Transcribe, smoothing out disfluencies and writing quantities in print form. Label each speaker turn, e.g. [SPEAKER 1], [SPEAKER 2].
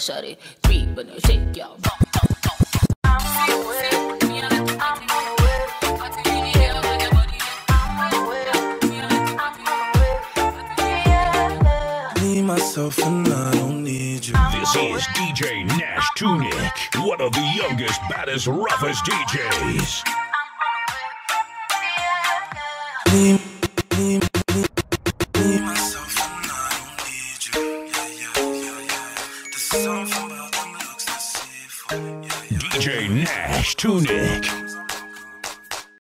[SPEAKER 1] shawty. Three, but no shake, y'all.
[SPEAKER 2] Me, myself, and I don't need you.
[SPEAKER 3] This is DJ Nash Tunic, one of the youngest, baddest, roughest DJs.
[SPEAKER 2] Me, myself, and I don't need you. Yeah. There's something about them looks I see for.
[SPEAKER 3] DJ Nash Tunic.